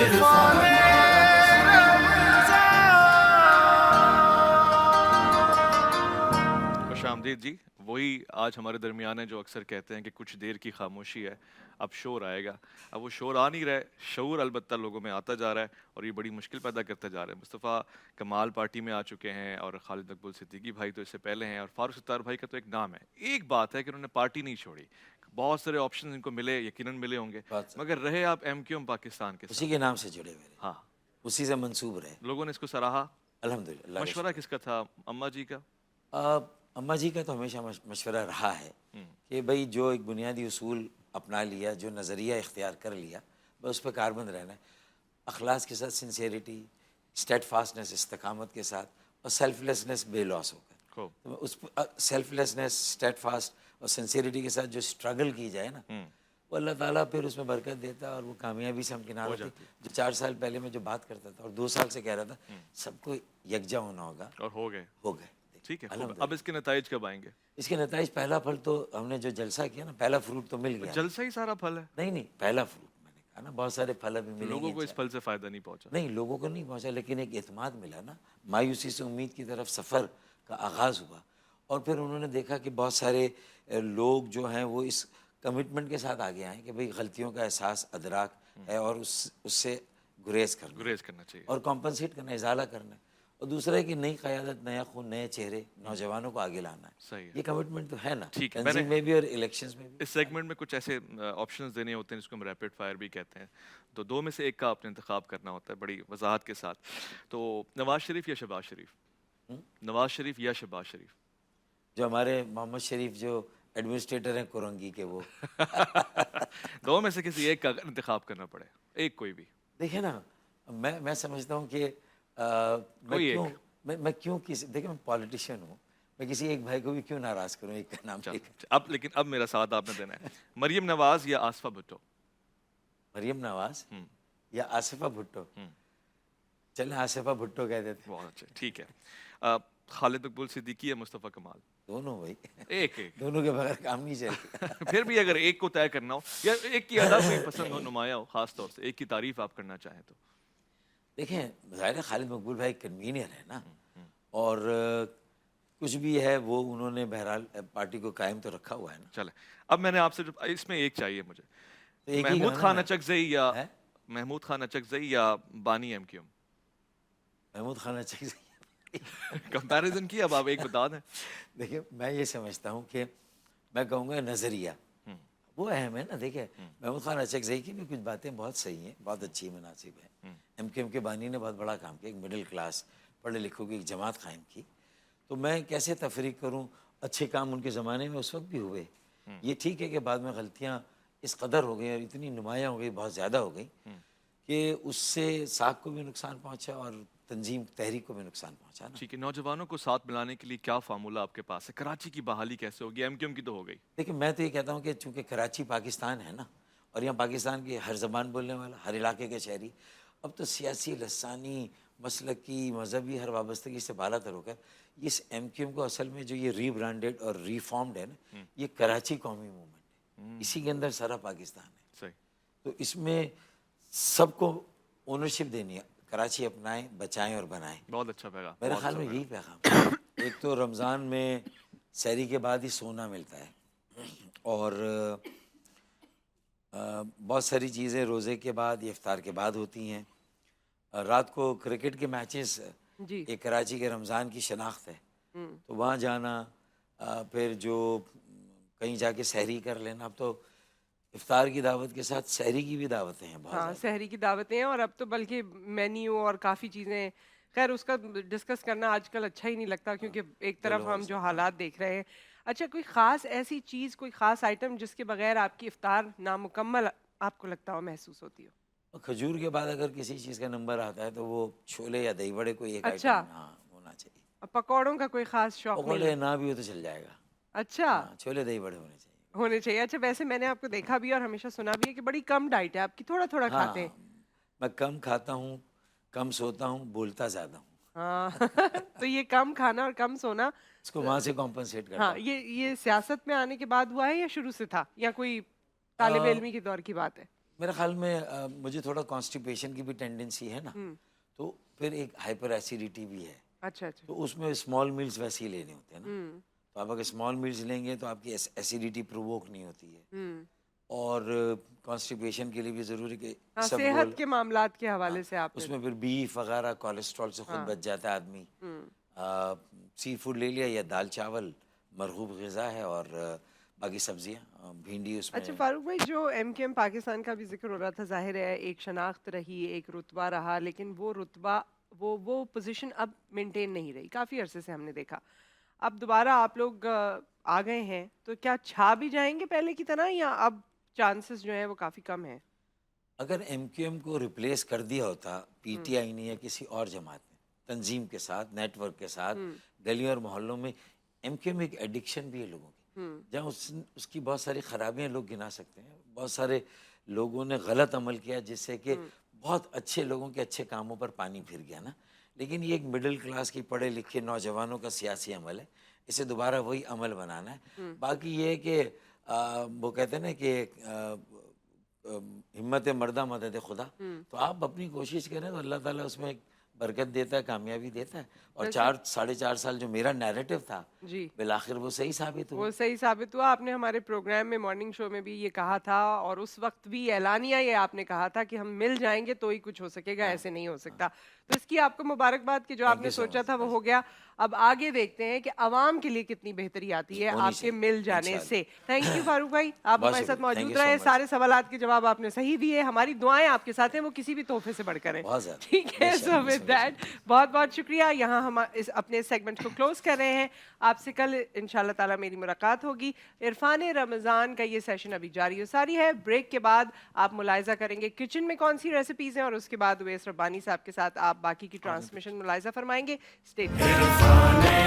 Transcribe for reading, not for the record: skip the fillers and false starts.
خوش آمدید جی. وہی آج ہمارے درمیان ہے جو اکثر کہتے ہیں کہ کچھ دیر کی خاموشی ہے، اب شور آئے گا. اب وہ شور آ نہیں رہا ہے، شعور البتہ لوگوں میں آتا جا رہا ہے اور یہ بڑی مشکل پیدا کرتا جا رہا ہے. مصطفیٰ کمال پارٹی میں آ چکے ہیں اور خالد مقبول صدیقی بھائی تو اس سے پہلے ہیں، اور فاروق ستار بھائی کا تو ایک نام ہے. ایک بات ہے کہ انہوں نے پارٹی نہیں چھوڑی. بہت سارے آپشن ان کو ملے، یقیناً ملے ہوں گے، مگر رہے آپ ایم کیو ایم پاکستان کے اسی ساتھ. کے نام سے جڑے ہوئے، ہاں، اسی سے منسوب رہے. لوگوں نے اس کو سراہا. الحمدللہ. مشورہ کس کا تھا؟ اماں جی کا؟ اماں جی کا تو ہمیشہ مشورہ رہا ہے کہ بھئی جو ایک بنیادی اصول اپنا لیا، جو نظریہ اختیار کر لیا، بس اس پہ کاربند رہنا ہے. اخلاص کے ساتھ سنسیریٹی، اسٹیٹ فاسٹنس استقامت کے ساتھ، اور سیلف لیسنس بے لاس ہو کر. خوب. تو اس سیلف لیسنس، اسٹیٹ فاسٹ اور سنسیریٹی کے ساتھ جو اسٹرگل کی جائے نا، وہ اللہ تعالیٰ پھر اس میں برکت دیتا ہے اور وہ کامیابی سے ہمکنار ہوتی. جو 4 سال پہلے میں جو بات کرتا تھا اور 2 سال سے کہہ رہا تھا سب کو یکجا ہونا ہوگا، اور ہو گئے. ٹھیک ہے. اب اس کے نتائج کب آئیں گے؟ اس کے نتائج پہلا پھل تو ہم نے جو جلسہ کیا نا، پہلا فروٹ تو مل گیا. جلسہ ہی سارا پھل ہے؟ نہیں، پہلا فروٹ میں نے کہا نا، بہت سارے پھل ابھی ملیں گے. لوگوں کو اس پھل سے فائدہ نہیں پہنچا؟ نہیں، لوگوں کو نہیں پہنچا، لیکن ایک اعتماد ملا نا. مایوسی سے امید کی طرف سفر کا آغاز ہوا، اور پھر انہوں نے دیکھا کہ بہت سارے لوگ جو ہیں وہ اس کمٹمنٹ کے ساتھ آگے آئیں کہ بھئی غلطیوں کا احساس ادراک ہے اور اس سے گریز کرنا چاہیے اور کمپنسیٹ کرنا، ازالہ کرنا. اور دوسرا ہے کہ نئی قیادت، نیا خون، نئے چہرے، نوجوانوں کو آگے لانا ہے. صحیح ہے. یہ کمٹمنٹ تو ہے نا، ٹھیک ہے. تنظیم میں بھی اور الیکشنز میں بھی. اس سیگمنٹ میں کچھ ایسے آپشنز دینے ہوتے ہیں جس کو ہم ریپڈ فائر بھی کہتے ہیں، تو 2 میں سے ایک کا آپ نے انتخاب کرنا ہوتا ہے بڑی وضاحت کے ساتھ. تو نواز شریف یا شہباز شریف؟ نواز شریف یا شہباز شریف؟ جو ہمارے محمد شریف جو ایڈمنسٹریٹر ہیں کورنگی کے، وہ 2 میں سے کسی ایک کا انتخاب کرنا پڑے، ایک کوئی بھی. دیکھیں نا، میں سمجھتا ہوں کہ میں کیوں دیکھیں، میں پالیٹیشین ہوں، میں کسی ایک بھائی کو بھی کیوں ناراض کروں ایک کا نام لے کر. لیکن اب میرا ساتھ آپ نے دینا ہے. مریم نواز یا آصفہ بھٹو؟ مریم نواز یا آصفہ بھٹو؟ چلیں آصفہ بھٹو کہہ دیتے. بہت اچھا، ٹھیک ہے. خالد مقبول صدیقی یا مصطفیٰ کمال؟ دونوں بھائی، ایک. دونوں کے بغیر کام نہیں چلے. پھر بھی اگر ایک کو طے کرنا ہو یا ایک کی ادا کوئی پسند ہو، نمایاں ہو، خاص طور سے ایک کی تعریف آپ کرنا چاہیں تو؟ دیکھیں، ظاہر ہے خالد مقبول بھائی کنوینر ہے نا، اور کچھ بھی ہے وہ انہوں نے بہرحال پارٹی کو قائم تو رکھا ہوا ہے نا. چلے، اب میں نے آپ سے اس میں ایک چاہیے مجھے، محمود خان اچکزئی یا بانی ایم کیو ایم؟ محمود خان اچکزئی. کمپیریزن کی، اب آپ ایک بتا دیں. دیکھیں، میں یہ سمجھتا ہوں کہ میں کہوں گا نظریہ وہ اہم ہے نا. دیکھیں، محمود خان اچکزئی کی بھی کچھ باتیں بہت صحیح ہیں، بہت اچھی مناسب ہیں. ایم کیو ایم کے بانی نے بہت بڑا کام کیا، ایک مڈل کلاس پڑھے لکھوں کی ایک جماعت قائم کی. تو میں کیسے تفریق کروں؟ اچھے کام ان کے زمانے میں اس وقت بھی ہوئے. یہ ٹھیک ہے کہ بعد میں غلطیاں اس قدر ہو گئی اور اتنی نمایاں ہو گئی، بہت زیادہ ہو گئی کہ اس سے ساکھ کو بھی نقصان پہنچا اور تنظیم تحریک کو بھی نقصان پہنچا. ٹھیک ہے، نوجوانوں کو ساتھ ملانے کے لیے کیا فارمولہ آپ کے پاس ہے؟ کراچی کی بحالی کیسے ہوگی؟ ایم کیو ایم کی تو ہو گئی. دیکھیں، میں تو یہ کہتا ہوں کہ چونکہ کراچی پاکستان ہے نا، اور یہاں پاکستان کی ہر زبان بولنے والا، ہر علاقے کے شہری، اب تو سیاسی، لسانی، مسلکی، مذہبی ہر وابستگی سے بالا تر ہو کر اس ایم کیو ایم کو اصل میں جو یہ ری برانڈڈ اور ری فارمڈ ہے نا، یہ کراچی قومی موومنٹ ہے. اسی کے اندر سارا پاکستان ہے. صحیح. تو اس میں سب کو اونرشپ دینی ہے. کراچی اپنائیں، بچائیں اور بنائیں. بہت اچھا پیغام. میرے خیال میں یہی پیغام. ایک تو رمضان میں سحری کے بعد ہی سونا ملتا ہے، اور بہت ساری چیزیں روزے کے بعد یا افطار کے بعد ہوتی ہیں. رات کو کرکٹ کے میچز ایک کراچی کے رمضان کی شناخت ہے. تو وہاں جانا، پھر جو کہیں جا کے سحری کر لینا. اب تو افطار کی دعوت کے ساتھ سحری کی بھی دعوتیں ہیں. ہاں، سحری کی دعوتیں ہیں، اور اب تو بلکہ مینیو اور کافی چیزیں، خیر اس کا ڈسکس کرنا آج کل اچھا ہی نہیں لگتا، کیونکہ ایک طرف ہم جو حالات دیکھ رہے ہیں. اچھا، کوئی خاص ایسی چیز، کوئی خاص آئٹم جس کے بغیر آپ کی افطار نامکمل آپ کو لگتا ہو، محسوس ہوتی ہو؟ کھجور کے بعد اگر کسی چیز کا نمبر آتا ہے تو وہ چھولے یا دہی بڑے کوئی ایک اچھا آئٹم ہونا چاہیے. پکوڑوں کا کوئی خاص شوق نہیں؟ پکوڑے نہ بھی ہو تو چل جائے گا. اچھا، چھولے دہی بڑے ہونے چاہیے. اچھا، ویسے میں نے آپ کو دیکھا بھی اور ہمیشہ سنا بھی ہے کہ بڑی کم ڈائٹ ہے آپ کی، تھوڑا تھوڑا کھاتے ہیں. میں کم کھاتا ہوں، کم سوتا ہوں، بولتا زیادہ ہوں. ہاں تو یہ کم کھانا اور کم سونا اس کو وہاں سے کمپنسیٹ کرتا ہاں، یہ سیاست میں آنے کے بعد ہوا ہے یا شروع سے تھا، یا کوئی طالب علمی کے دور کی بات ہے؟ میرے خیال میں مجھے تھوڑا کانسٹیپیشن کی بھی ٹینڈنسی ہے نا, تو پھر ایک ہائپر ایسیڈیٹی بھی ہے, اچھا اچھا. تو اس میں اسمال میلز ویسے ہی لینے ہوتے ہیں نا, تو آپ اگر اسمال میلز لیں گے تو آپ کی ایسیڈیٹی پرووک نہیں ہوتی ہے, اور کانسٹیپیشن کے لیے بھی ضروری کہ صحت کے معاملات کے حوالے سے آپ اس میں پھر بیف وغیرہ کولیسٹرول سے خود بچ جاتا ہے آدمی. سی فوڈ لے لیا یا دال چاول مرغوب غذا ہے, اور باقی سبزیاں بھنڈی اس میں. اچھا فاروق بھائی, جو ایم کیو ایم پاکستان کا بھی ذکر ہو رہا تھا, ظاہر ہے ایک شناخت رہی, ایک رتبہ رہا, لیکن وہ رتبہ وہ پوزیشن اب مینٹین نہیں رہی. کافی عرصے سے ہم نے دیکھا, اب دوبارہ آپ لوگ آ گئے ہیں, تو کیا چھا بھی جائیں گے پہلے کی طرح, یا اب چانسز جو ہیں وہ کافی کم ہیں؟ اگر ایم کیو ایم کو ریپلیس کر دیا ہوتا پی ٹی آئی نے یا کسی اور جماعت نے, تنظیم کے ساتھ, نیٹ ورک کے ساتھ, گلیوں اور محلوں میں, ایم کیو ایم ایک ایڈکشن بھی ہے لوگوں کی, جہاں اس کی بہت ساری خرابیاں لوگ گنا سکتے ہیں. بہت سارے لوگوں نے غلط عمل کیا جس سے کہ بہت اچھے لوگوں کے اچھے کاموں پر پانی پھر گیا نا. لیکن یہ ایک مڈل کلاس کی پڑھے لکھے نوجوانوں کا سیاسی عمل ہے, اسے دوبارہ وہی عمل بنانا ہے. باقی یہ ہے کہ وہ کہتے ہیں نا کہ ہمت مردہ مدد خدا, تو آپ اپنی کوشش کریں تو اللہ تعالیٰ اس میں برکت دیتا ہے, کامیابی دیتا ہے. اور 4.5 سال جو میرا نیریٹو تھا, جی, بالآخر وہ صحیح ثابت ہوا. وہ صحیح ثابت ہوا. آپ نے ہمارے پروگرام میں, مارننگ شو میں بھی یہ کہا تھا, اور اس وقت بھی اعلانیہ یہ آپ نے کہا تھا کہ ہم مل جائیں گے تو ہی کچھ ہو سکے گا, ایسے نہیں ہو سکتا. تو اس کی آپ کو مبارکباد کہ جو آپ نے سوچا تھا وہ ہو گیا. اب آگے دیکھتے ہیں کہ عوام کے لیے کتنی بہتری آتی ہے آپ کے مل جانے سے. تھینک یو فاروق بھائی, آپ ہمارے ساتھ موجود رہے, سارے سوالات کے جواب آپ نے صحیح دیے. ہماری دعائیں آپ کے ساتھ ہیں, وہ کسی بھی تحفے سے بڑھ کر ہیں. ٹھیک ہے, سو ود دیٹ بہت بہت شکریہ. یہاں ہم اپنے سیگمنٹ کو کلوز کر رہے ہیں. آپ سے کل انشاءاللہ تعالیٰ میری ملاقات ہوگی. عرفان رمضان کا یہ سیشن ابھی جاری و ساری ہے. بریک کے بعد آپ ملاحظہ کریں گے کچن میں کون سی ریسیپیز ہیں, اور اس کے بعد اویس ربانی صاحب کے ساتھ آپ باقی کی ٹرانسمیشن ملاحظہ فرمائیں گے. Stay tuned.